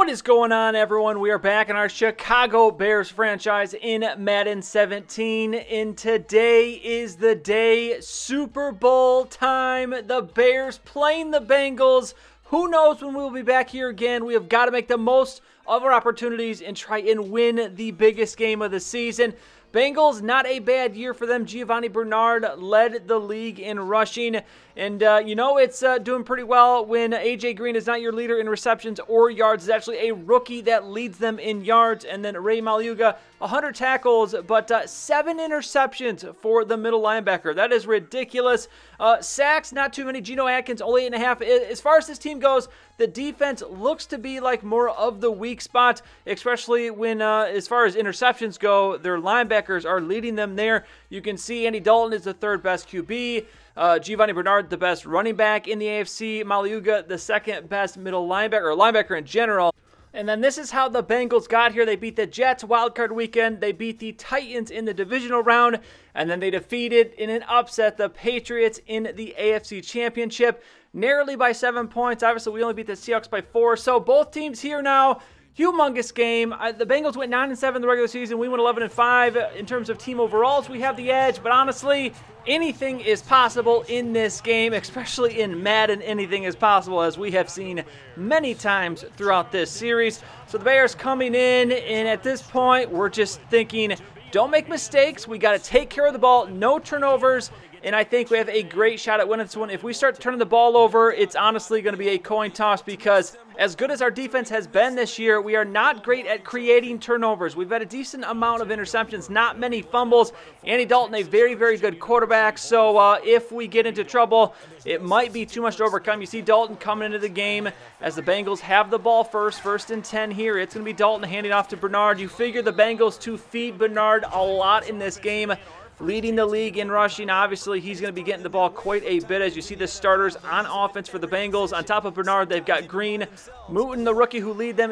What is going on, everyone? We are back in our Chicago Bears franchise in Madden 17, and today is the day. Super Bowl time. The Bears playing the Bengals. Who knows when we'll be back here again? We have got to make the most of our opportunities and try and win the biggest game of the season. Bengals, not a bad year for them. Giovanni Bernard led the league in rushing. And, it's doing pretty well when A.J. Green is not your leader in receptions or yards. It's actually a rookie that leads them in yards. And then Ray Maluga, 100 tackles, but 7 interceptions for the middle linebacker. That is ridiculous. Sacks, not too many. Geno Atkins, only 8.5. As far as this team goes, the defense looks to be like more of the weak spot, especially when, as far as interceptions go, their linebackers are leading them there. You can see Andy Dalton is the third best QB. Giovanni Bernard, the best running back in the AFC. Maluga, the second best middle linebacker, or linebacker in general. And then this is how the Bengals got here. They beat the Jets wildcard weekend. They beat the Titans in the divisional round. And then they defeated, in an upset, the Patriots in the AFC Championship. Narrowly by 7 points. Obviously, we only beat the Seahawks by 4. So both teams here now. Humongous game. The Bengals went 9-7 in the regular season. We went 11-5 in terms of team overalls. We have the edge, but honestly, anything is possible in this game, especially in Madden. Anything is possible, as we have seen many times throughout this series. So the Bears coming in, and at this point, we're just thinking, don't make mistakes. We got to take care of the ball. No turnovers. And I think we have a great shot at winning this one. If we start turning the ball over, it's honestly going to be a coin toss, because as good as our defense has been this year, we are not great at creating turnovers. We've had a decent amount of interceptions, not many fumbles. Andy Dalton, a very, very good quarterback. So if we get into trouble, it might be too much to overcome. You see Dalton coming into the game as the Bengals have the ball first and 10 here. It's going to be Dalton handing off to Bernard. You figure the Bengals to feed Bernard a lot in this game. Leading the league in rushing. Obviously, he's going to be getting the ball quite a bit, as you see the starters on offense for the Bengals. On top of Bernard, they've got Green, Mooten, the rookie who led them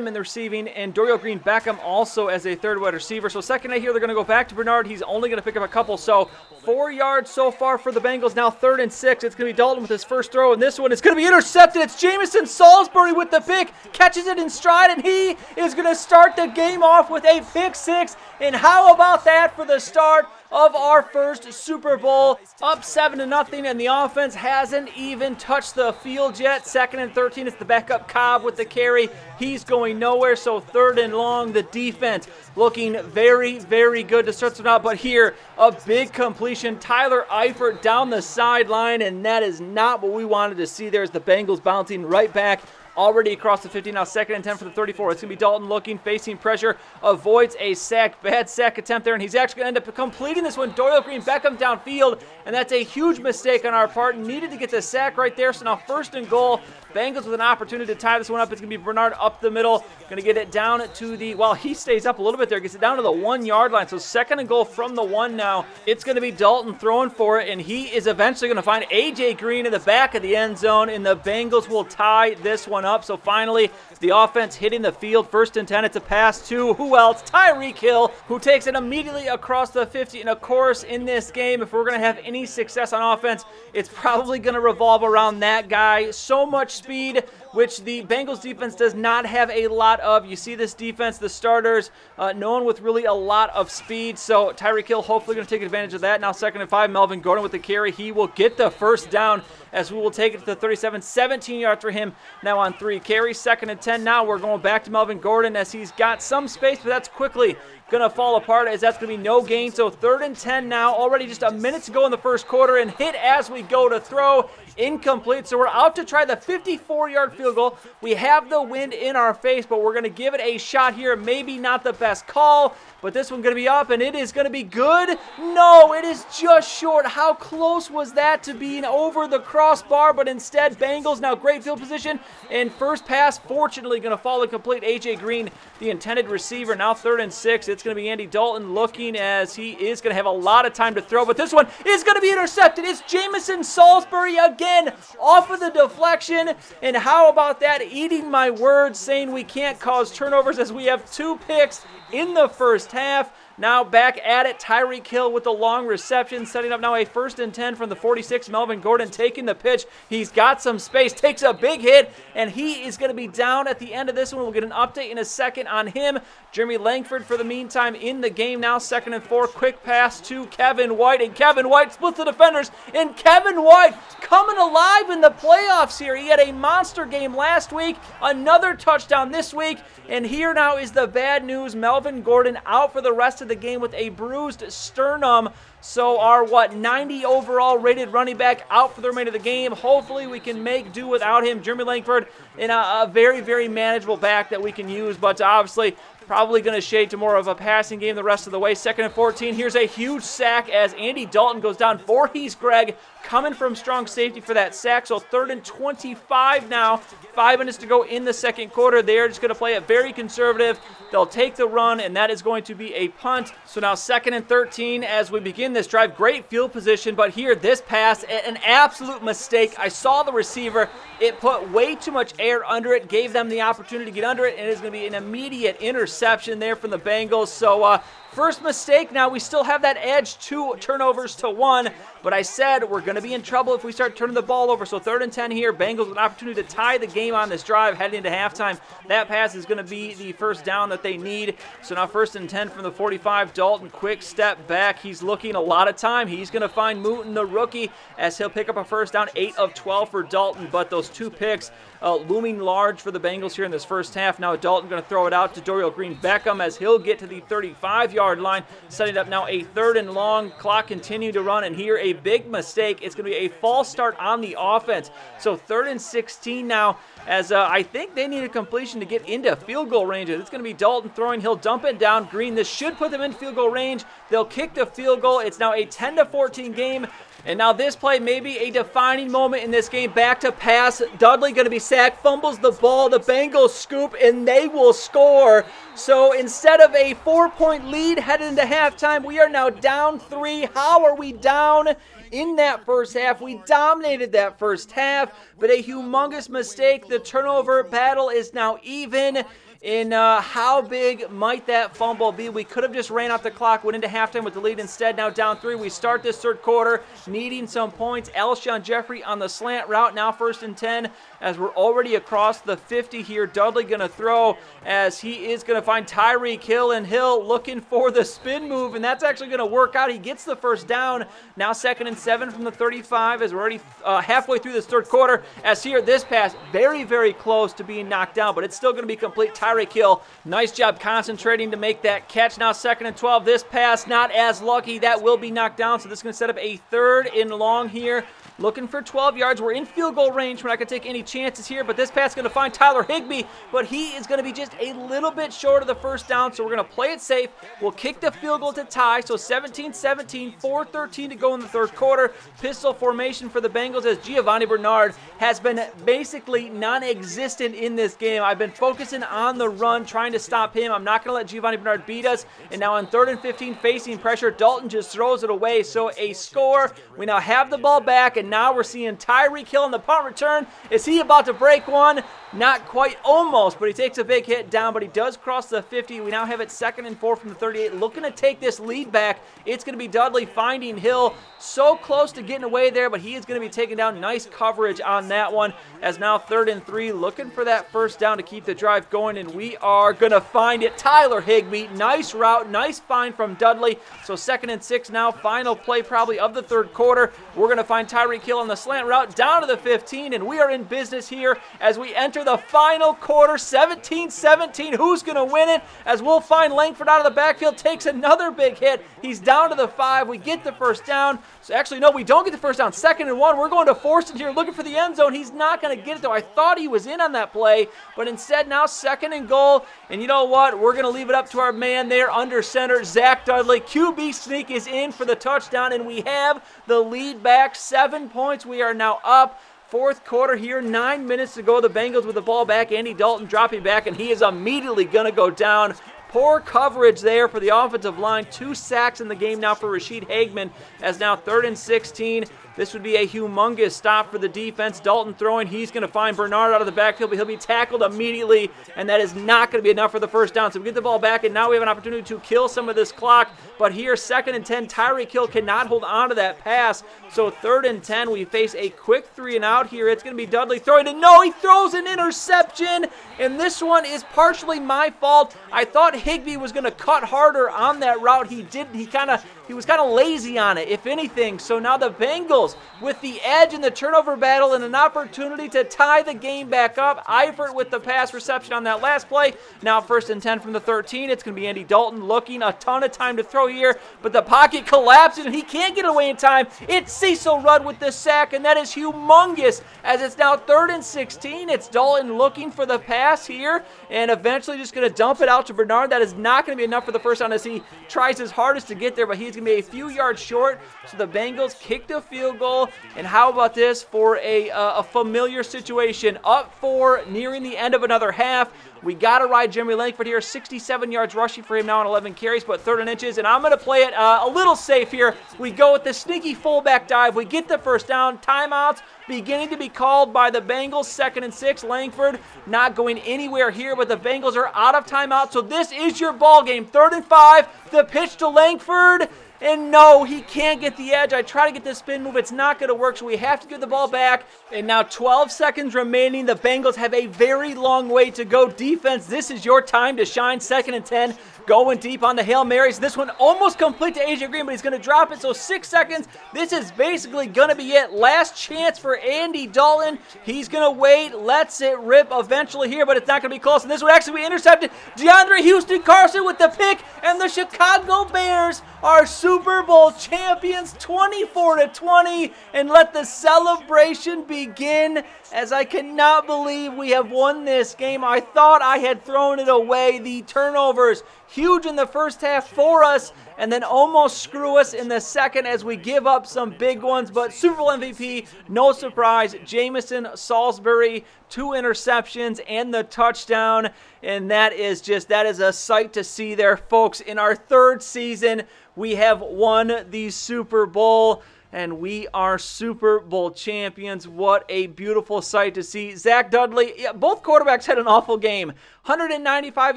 in the receiving, and Dorial Green Beckham also as a third wide receiver. So second night here, they're going to go back to Bernard. He's only going to pick up a couple. So 4 yards so far for the Bengals. Now 3rd and 6. It's going to be Dalton with his first throw, and this one is going to be intercepted. It's Jamison Salisbury with the pick. Catches it in stride, and he is going to start the game off with a pick 6. And how about that for the start of our first Super Bowl? Up 7-0, and the offense hasn't even touched the field yet. 2nd and 13, it's the backup Cobb with the carry. He's going nowhere, so 3rd and long. The defense looking very, very good to start this out. But here, a big completion. Tyler Eifert down the sideline, and that is not what we wanted to see. There's the Bengals bouncing right back. Already across the 50, now 2nd and 10 for the 34. It's going to be Dalton looking, facing pressure, avoids a sack. Bad sack attempt there, and he's actually going to end up completing this one. Dorial Green Beckham downfield, and that's a huge mistake on our part. Needed to get the sack right there, so now 1st and goal. Bengals with an opportunity to tie this one up. It's going to be Bernard up the middle. Going to get it down to the, well, he stays up a little bit there. Gets it down to the 1-yard line. So 2nd and goal from the 1 now. It's going to be Dalton throwing for it, and he is eventually going to find A.J. Green in the back of the end zone, and the Bengals will tie this one up. So finally, the offense hitting the field. 1st and 10. It's a pass to who else? Tyreek Hill, who takes it immediately across the 50. And of course, in this game, if we're going to have any success on offense, it's probably going to revolve around that guy. So much speed, which the Bengals defense does not have a lot of. You see this defense, the starters, no one with really a lot of speed. So Tyreek Hill hopefully going to take advantage of that. Now 2nd and 5, Melvin Gordon with the carry. He will get the first down, as we will take it to the 37. 17 yards for him now on 3 carries. 2nd and 10 now. We're going back to Melvin Gordon, as he's got some space, but that's quickly going to fall apart, as that's going to be no gain. So 3rd and 10 now. Already just a minute to go in the first quarter, and hit as we go to throw. Incomplete. So we're out to try the 54-yard field goal. We have the wind in our face, but we're going to give it a shot here. Maybe not the best call, but this one's going to be up, and it is going to be good. No, it is just short. How close was that to being over the crossbar? But instead, Bengals now great field position, and first pass fortunately going to fall incomplete. A.J. Green, the intended receiver. Now 3rd and 6. It's going to be Andy Dalton looking, as he is going to have a lot of time to throw, but this one is going to be intercepted. It's Jamison Salisbury again, off of the deflection. And how about that? Eating my words, saying we can't cause turnovers, as we have 2 picks in the first half. Now back at it, Tyreek Hill with the long reception, setting up now a 1st and 10 from the 46. Melvin Gordon taking the pitch. He's got some space, takes a big hit, and he is going to be down at the end of this one. We'll get an update in a second on him. Jeremy Langford, for the meantime, in the game now. 2nd and 4, quick pass to Kevin White, and Kevin White splits the defenders, and Kevin White coming alive in the playoffs here. He had a monster game last week, another touchdown this week, and here now is the bad news. Melvin Gordon out for the rest of the game with a bruised sternum. So our, 90 overall rated running back out for the remainder of the game. Hopefully we can make do without him. Jeremy Langford in a very, very manageable back that we can use, but obviously probably going to shade to more of a passing game the rest of the way. 2nd and 14. Here's a huge sack as Andy Dalton goes down. Voorhees Greg coming from strong safety for that sack. So 3rd and 25 now. 5 minutes to go in the second quarter. They're just going to play it very conservative. They'll take the run, and that is going to be a punt. So now 2nd and 13 as we begin this drive. Great field position, but here this pass, an absolute mistake. I saw the receiver. It put way too much air under it, gave them the opportunity to get under it, and it's going to be an immediate interception there from the Bengals. So first mistake. Now we still have that edge, 2 turnovers to 1, but I said we're going to be in trouble if we start turning the ball over. So 3rd and 10 here. Bengals with an opportunity to tie the game on this drive heading into halftime. That pass is going to be the first down that they need. So now 1st and 10 from the 45. Dalton, quick step back. He's looking a lot of time. He's going to find Mooten, the rookie, as he'll pick up a first down. 8 of 12 for Dalton, but those 2 picks looming large for the Bengals here in this first half. Now Dalton going to throw it out to Dorial Green-Beckham as he'll get to the 35-yard line, setting up now a 3rd and long. Clock continue to run, and here a big mistake. It's going to be a false start on the offense. So 3rd and 16 now, as I think they need a completion to get into field goal range. It's going to be Dalton throwing. He'll dump it down. Green, this should put them in field goal range. They'll kick the field goal. It's now a 10-14 game. And now this play may be a defining moment in this game. Back to pass. Dudley going to be sacked, fumbles the ball. The Bengals scoop, and they will score. So instead of a 4-point lead headed into halftime, we are now down 3. How are we down in that first half? We dominated that first half, but a humongous mistake. The turnover battle is now even. In how big might that fumble be? We could have just ran out the clock, went into halftime with the lead. Instead, now down 3. We start this third quarter needing some points. Alshon Jeffrey on the slant route. Now 1st and 10 as we're already across the 50 here. Dudley going to throw as he is going to find Tyreek Hill, and Hill looking for the spin move, and that's actually going to work out. He gets the first down. Now 2nd and 7 from the 35 as we're already halfway through this third quarter. As here, this pass very, very close to being knocked down, but it's still going to be complete. Tyreek Hill, nice job concentrating to make that catch. Now 2nd and 12. This pass not as lucky. That will be knocked down, so this is going to set up a 3rd and long here. Looking for 12 yards. We're in field goal range. We're not going to take any chances here, but this pass is going to find Tyler Higbee, but he is going to be just a little bit short of the first down, so we're going to play it safe. We'll kick the field goal to tie, so 17-17, 4:13 to go in the third quarter. Pistol formation for the Bengals as Giovanni Bernard has been basically non-existent in this game. I've been focusing on the run, trying to stop him. I'm not going to let Giovanni Bernard beat us, and now on 3rd and 15, facing pressure, Dalton just throws it away, so a score. We now have the ball back, and now we're seeing Tyreek Hill on the punt return. Is he about to break one? Not quite, almost, but he takes a big hit down, but he does cross the 50. We now have it 2nd and 4 from the 38. Looking to take this lead back. It's going to be Dudley finding Hill. So close to getting away there, but he is going to be taken down. Nice coverage on that one, as now 3rd and 3. Looking for that first down to keep the drive going, and we are going to find it. Tyler Higbee, nice route, nice find from Dudley. So 2nd and 6 now, final play probably of the third quarter. We're going to find Tyreek Hill on the slant route down to the 15, and we are in business here as we enter the final quarter. 17-17. Who's going to win it? As we'll find Langford out of the backfield, takes another big hit. He's down to the 5. We get the first down. So actually, no, we don't get the first down. 2nd and 1. We're going to Forston here looking for the end zone. He's not going to get it, though. I thought he was in on that play, but instead now 2nd and goal. And you know what? We're going to leave it up to our man there under center, Zach Dudley. QB sneak is in for the touchdown, and we have the lead back. 7 points. We are now up. Fourth quarter here, 9 minutes to go. The Bengals with the ball back. Andy Dalton dropping back, and he is immediately going to go down. Poor coverage there for the offensive line. 2 sacks in the game now for Rashid Hageman, as now 3rd and 16. This would be a humongous stop for the defense. Dalton throwing. He's going to find Bernard out of the backfield, but he'll be tackled immediately, and that is not going to be enough for the first down. So we get the ball back, and now we have an opportunity to kill some of this clock. But here, 2nd and 10, Tyreek Hill cannot hold on to that pass. So 3rd and 10, we face a quick 3 and out here. It's going to be Dudley throwing, and no, he throws an interception, and this one is partially my fault. I thought Higbee was going to cut harder on that route. He didn't. He was kind of lazy on it, if anything. So now the Bengals with the edge in the turnover battle and an opportunity to tie the game back up. Eifert with the pass reception on that last play. Now 1st and 10 from the 13. It's going to be Andy Dalton looking a ton of time to throw here, but the pocket collapses and he can't get away in time. It's Cecil Rudd with the sack, and that is humongous as it's now 3rd and 16. It's Dalton looking for the pass here and eventually just going to dump it out to Bernard. That is not going to be enough for the first down as he tries his hardest to get there, but he's going to be a few yards short. So the Bengals kicked a field goal, and how about this for a familiar situation? Up 4, nearing the end of another half. We got to ride Jeremy Langford here. 67 yards rushing for him now on 11 carries, but 3rd and inches. And I'm going to play it a little safe here. We go with the sneaky fullback dive. We get the first down. Timeouts beginning to be called by the Bengals. 2nd and 6. Langford not going anywhere here, but the Bengals are out of timeout. So this is your ball game. 3rd and 5. The pitch to Langford. And no, he can't get the edge. I try to get this spin move. It's not going to work, so we have to give the ball back. And now 12 seconds remaining. The Bengals have a very long way to go. Defense, this is your time to shine. 2nd and 10. Going deep on the Hail Marys. This one almost complete to AJ Green, but he's going to drop it. So 6 seconds. This is basically going to be it. Last chance for Andy Dalton. He's going to wait. Lets it rip eventually here, but it's not going to be close. And this would actually be intercepted. DeAndre Houston Carson with the pick, and the Chicago Bears are Super Bowl champions, 24-20, and let the celebration begin as I cannot believe we have won this game. I thought I had thrown it away. The turnovers, huge in the first half for us, and then almost screw us in the second as we give up some big ones. But Super Bowl MVP, no surprise, Jamison Salisbury, 2 interceptions and the touchdown. And that is a sight to see there, folks. In our 3rd season, we have won the Super Bowl, and we are Super Bowl champions. What a beautiful sight to see. Zach Dudley, both quarterbacks had an awful game. 195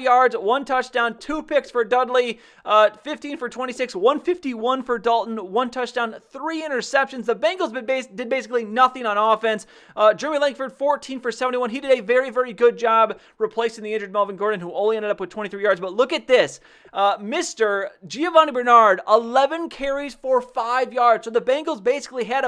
yards, 1 touchdown, 2 picks for Dudley, 15 for 26, 151 for Dalton, 1 touchdown, 3 interceptions. The Bengals did basically nothing on offense. Jeremy Langford, 14 for 71. He did a very, very good job replacing the injured Melvin Gordon, who only ended up with 23 yards. But look at this. Mr. Giovanni Bernard, 11 carries for 5 yards. So the Bengals basically had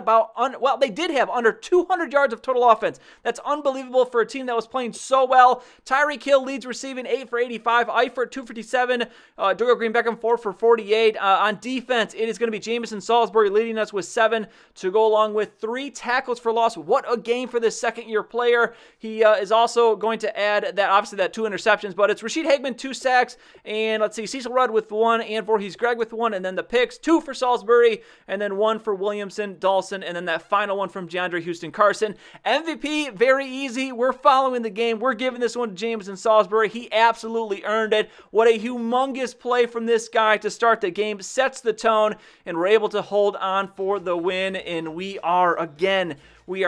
they did have under 200 yards of total offense. That's unbelievable for a team that was playing so well. Tyreek Hill leads receiving, 8 for 85. Eifert, 257. Dorial Green-Beckham, 4 for 48. On defense, it is going to be Jamison Salisbury leading us with 7 to go along with 3 tackles for loss. What a game for this second-year player. He is also going to add that 2 interceptions, but it's Rashid Hageman, 2 sacks, and let's see, Cecil Rudd with 1, and Voorhees Gregg with 1, and then the picks, 2 for Salisbury, and then 1 for Williamson, Dawson, and then that final one from DeAndre Houston Carson. MVP, very easy. We're following the game. We're giving this one to Jamison Salisbury. He absolutely earned it. What a humongous play from this guy to start the game. Sets the tone, and we're able to hold on for the win, and we are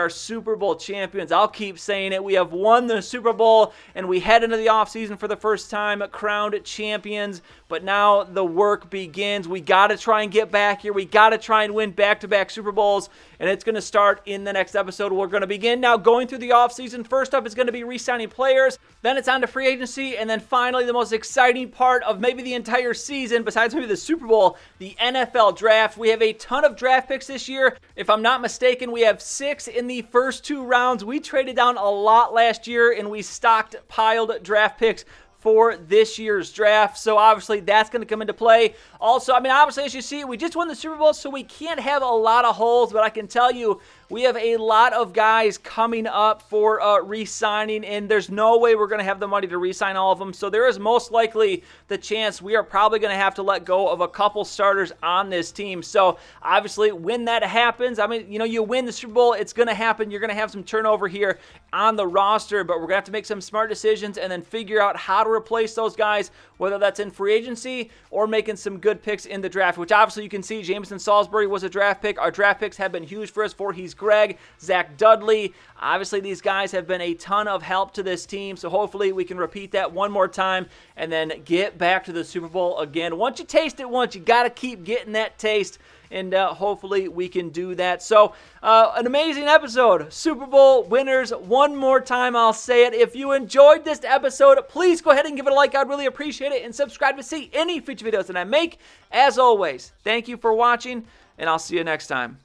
Super Bowl champions. I'll keep saying it. We have won the Super Bowl, and we head into the offseason for the first time, crowned champions. But now the work begins. We got to try and get back here. We got to try and win back-to-back Super Bowls, and it's going to start in the next episode. We're going to begin now going through the offseason. First up is going to be re-signing players. Then it's on to free agency, and then finally the most exciting part of maybe the entire season, besides maybe the Super Bowl, the NFL draft. We have a ton of draft picks this year. If I'm not mistaken, we have 6 in the first 2 rounds. We traded down a lot last year, and we stockpiled draft picks for this year's draft. So obviously that's going to come into play. Also, obviously, as you see, we just won the Super Bowl, so we can't have a lot of holes, but I can tell you we have a lot of guys coming up for re-signing, and there's no way we're going to have the money to re-sign all of them. So there is most likely the chance we are probably going to have to let go of a couple starters on this team. So obviously when that happens, I mean, you win the Super Bowl, it's going to happen. You're going to have some turnover here on the roster, but we're going to have to make some smart decisions and then figure out how to replace those guys, whether that's in free agency or making some good picks in the draft, which obviously you can see Jameson Salisbury was a draft pick. Our draft picks have been huge for us. Voorhees Greg, Zach Dudley. Obviously, these guys have been a ton of help to this team, so hopefully we can repeat that one more time and then get back to the Super Bowl again. Once you taste it once, you got to keep getting that taste, and hopefully we can do that. So an amazing episode. Super Bowl winners. One more time, I'll say it. If you enjoyed this episode, please go ahead and give it a like. I'd really appreciate it. And subscribe to see any future videos that I make. As always, thank you for watching, and I'll see you next time.